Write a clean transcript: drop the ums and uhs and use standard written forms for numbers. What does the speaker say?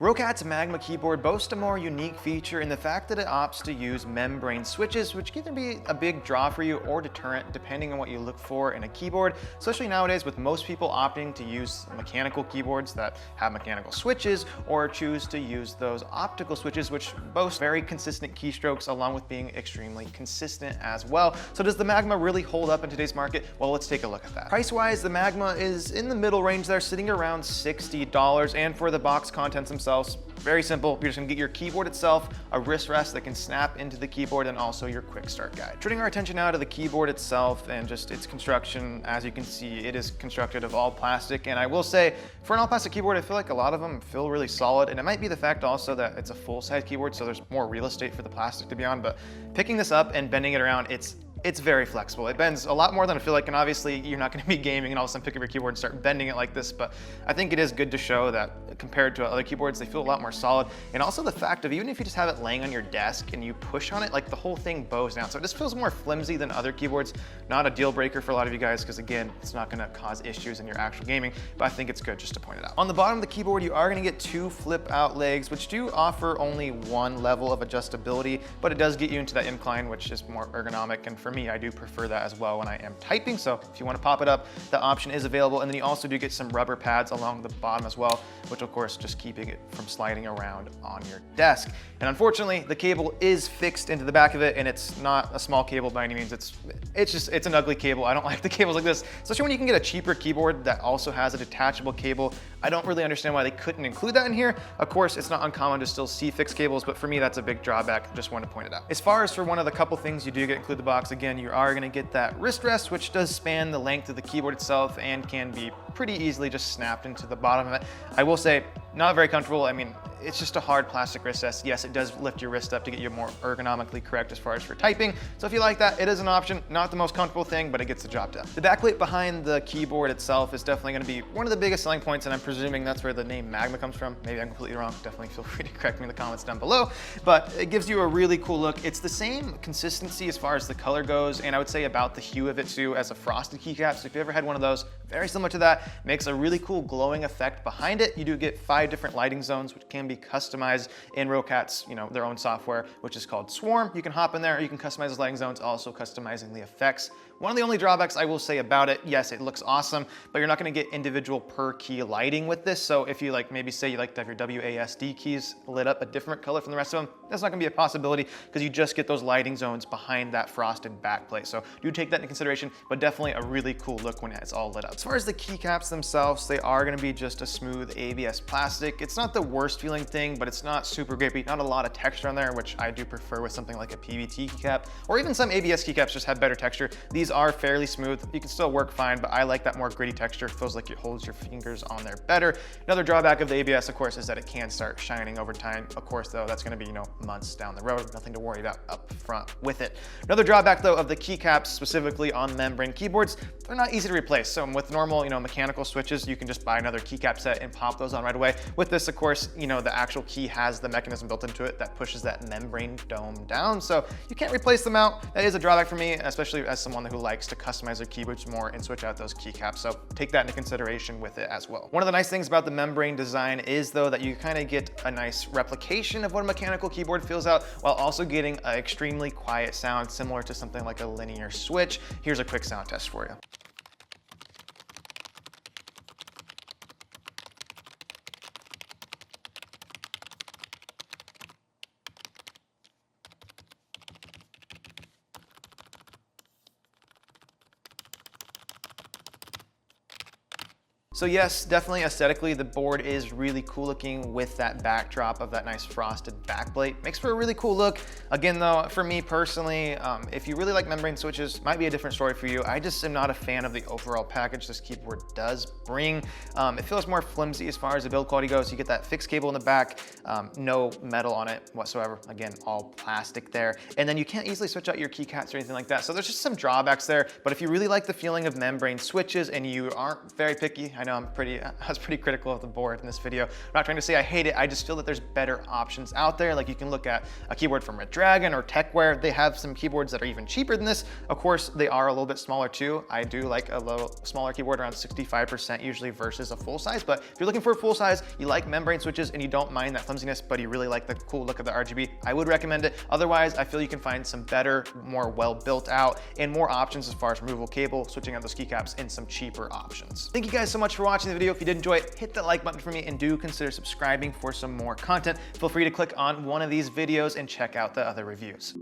Roccat's Magma keyboard boasts a more unique feature in the fact that it opts to use membrane switches, which can either be a big draw for you or deterrent depending on what you look for in a keyboard, especially nowadays with most people opting to use mechanical keyboards that have mechanical switches or choose to use those optical switches, which boast very consistent keystrokes along with being extremely consistent as well. So does the Magma really hold up in today's market? Well, let's take a look at that. Price-wise, the Magma is in the middle range there, sitting around $60, and for the box contents themselves, very simple. You're just gonna get your keyboard itself, a wrist rest that can snap into the keyboard, and also your quick start guide. Turning our attention now to the keyboard itself and just its construction, as you can see, it is constructed of all plastic. And I will say, for an all plastic keyboard, I feel like a lot of them feel really solid. And it might be the fact also that it's a full size keyboard, so there's more real estate for the plastic to be on. But picking this up and bending it around, it's very flexible. It bends a lot more than I feel like, and obviously you're not gonna be gaming and all of a sudden pick up your keyboard and start bending it like this, but I think it is good to show that compared to other keyboards, they feel a lot more solid. And also the fact of even if you just have it laying on your desk and you push on it, like the whole thing bows down. So it just feels more flimsy than other keyboards. Not a deal breaker for a lot of you guys, because again, it's not gonna cause issues in your actual gaming, but I think it's good just to point it out. On the bottom of the keyboard, you are gonna get two flip out legs, which do offer only one level of adjustability, but it does get you into that incline, which is more ergonomic. And for me, I do prefer that as well when I am typing. So if you want to pop it up, the option is available. And then you also do get some rubber pads along the bottom as well, which of course just keeping it from sliding around on your desk. And unfortunately, the cable is fixed into the back of it, and it's not a small cable by any means. It's an ugly cable. I don't like the cables like this, especially when you can get a cheaper keyboard that also has a detachable cable. I don't really understand why they couldn't include that in here. Of course, it's not uncommon to still see fixed cables, but for me, that's a big drawback. Just want to point it out. As far as for one of the couple things you do get include the box, again, you are going to get that wrist rest, which does span the length of the keyboard itself and can be pretty easily just snapped into the bottom of it. I will say, not very comfortable. I mean, it's just a hard plastic wrist rest. Yes, it does lift your wrist up to get you more ergonomically correct as far as for typing. So if you like that, it is an option. Not the most comfortable thing, but it gets the job done. The backplate behind the keyboard itself is definitely going to be one of the biggest selling points, and I'm presuming that's where the name Magma comes from. Maybe I'm completely wrong. Definitely feel free to correct me in the comments down below, but it gives you a really cool look. It's the same consistency as far as the color goes, and I would say about the hue of it too, as a frosted keycap. So if you ever had one of those, very similar to that, makes a really cool glowing effect behind it. You do get 5 different lighting zones, which can be customized in Roccat's, their own software, which is called Swarm. You can hop in there, you can customize those lighting zones, also customizing the effects. One of the only drawbacks I will say about it, yes, it looks awesome, but you're not gonna get individual per key lighting with this. So if you maybe say you like to have your WASD keys lit up a different color from the rest of them, that's not gonna be a possibility because you just get those lighting zones behind that frosted backplate. So do take that into consideration, but definitely a really cool look when it's all lit up. As far as the keycaps themselves, they are gonna be just a smooth ABS plastic. It's not the worst feeling thing, but it's not super grippy, not a lot of texture on there, which I do prefer with something like a PVT keycap, or even some ABS keycaps just have better texture. These are fairly smooth. You can still work fine, but I like that more gritty texture. It feels like it holds your fingers on there better. Another drawback of the ABS, of course, is that it can start shining over time. Of course, though, that's gonna be, months down the road. Nothing to worry about up front with it. Another drawback, though, of the keycaps, specifically on membrane keyboards, they're not easy to replace. So with normal, mechanical switches, you can just buy another keycap set and pop those on right away. With this, of course, the actual key has the mechanism built into it that pushes that membrane dome down. So you can't replace them out. That is a drawback for me, especially as someone who likes to customize their keyboards more and switch out those keycaps. So take that into consideration with it as well. One of the nice things about the membrane design is, though, that you kind of get a nice replication of what a mechanical keyboard feels out while also getting an extremely quiet sound similar to something like a linear switch. Here's a quick sound test for you. So yes, definitely aesthetically, the board is really cool looking with that backdrop of that nice frosted backplate. Makes for a really cool look. Again though, for me personally, if you really like membrane switches, might be a different story for you. I just am not a fan of the overall package this keyboard does bring. It feels more flimsy as far as the build quality goes. You get that fixed cable in the back, no metal on it whatsoever. Again, all plastic there. And then you can't easily switch out your keycaps or anything like that. So there's just some drawbacks there. But if you really like the feeling of membrane switches and you aren't very picky, I know know I was pretty critical of the board in this video. I'm not trying to say I hate it, I just feel that there's better options out there. Like you can look at a keyboard from Red Dragon or Techwear. They have some keyboards that are even cheaper than this. Of course, they are a little bit smaller too. I do like a little smaller keyboard, around 65% usually versus a full size. But if you're looking for a full size, you like membrane switches and you don't mind that flimsiness, but you really like the cool look of the RGB, I would recommend it. Otherwise, I feel you can find some better, more well built out and more options as far as removable cable, switching out those keycaps, and some cheaper options. Thank you guys so much for watching the video. If you did enjoy it, hit the like button for me and do consider subscribing for some more content. Feel free to click on one of these videos and check out the other reviews.